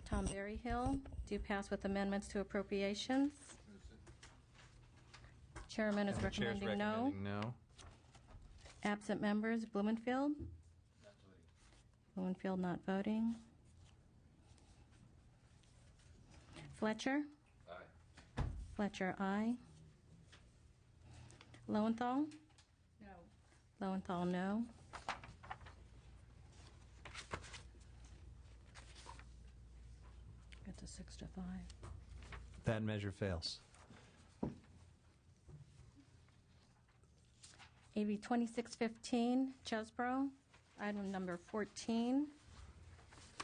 Tom Berryhill, do pass with amendments to appropriations. Chairman is And the chair's recommending no. recommending no. Absent members, Blumenfield. Blumenfield not voting. Fletcher. Aye. Fletcher, aye. Lowenthal. No. Lowenthal, no. Get to 6 to 5. That measure fails. AB 2615, Chesbro, item number 14,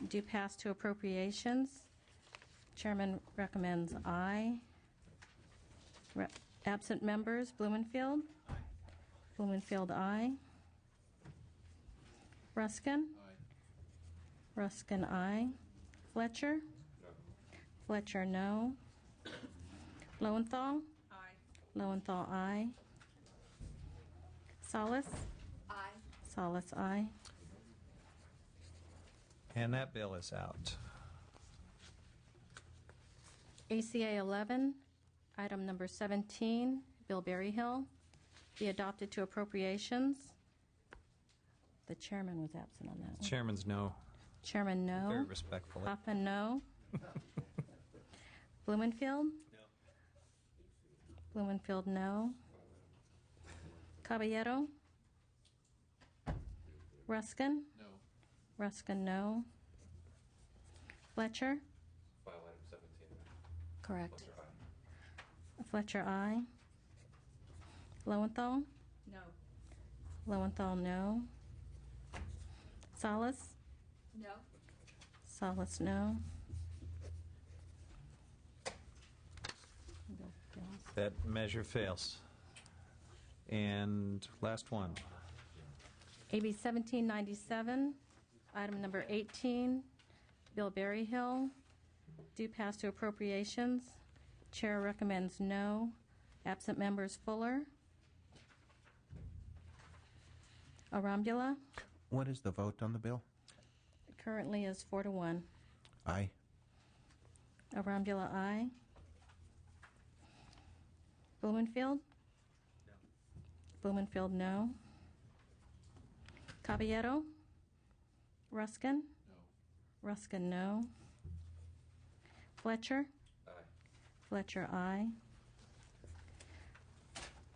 do pass to appropriations. Chairman recommends aye. Absent members, Blumenfield. Blumenfield, aye. Ruskin. Aye. Ruskin, aye. Fletcher. No. Fletcher, no. Lowenthal. Aye. Lowenthal, aye. Salas. Aye. Salas, aye. And that bill is out. ACA 11, item number 17, Bill Berryhill, be adopted to appropriations. The chairman was absent on that one. Chairman's no. Chairman, no. Very respectfully. Hoffman, no. Blumenfield? No. Blumenfield, no. Caballero? Ruskin? No. Ruskin, no. Fletcher? File item 17. Correct. Fletcher, aye. Fletcher, aye. Lowenthal? No. Lowenthal, no. Salas? No. Salas, no. That measure fails. And last one. AB 1797, item number 18, Bill Berryhill, do pass to appropriations. Chair recommends no. Absent members, Fuller. Arambula What is the vote on the bill? currently is 4 to 1. Aye. Arambula, aye. Blumenfield? No. Blumenfield, no. Caballero? Ruskin? No. Ruskin, no. Fletcher? Aye. Fletcher, aye.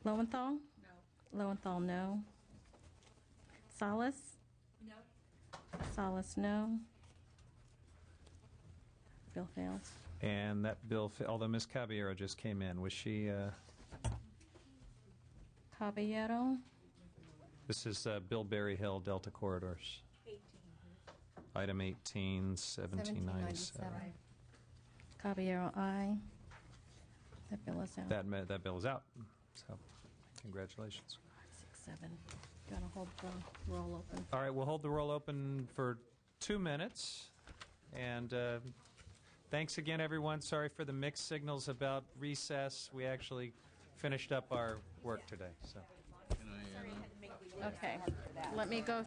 Lowenthal? No. Lowenthal, no. Salas? No. Salas, no. Bill fails. And that bill, although Ms. Caballero just came in, was she, Caballero? this is Bill Berryhill, Delta Corridors. 18. Item 18, 1797. Caballero, aye. That bill is out. That bill is out. So, congratulations. 6, 7. Got to hold the roll open. All right, we'll hold the roll open for 2 minutes. And thanks again, everyone. Sorry for the mixed signals about recess. We actually finished up our work today. So. Can I Okay. Let me go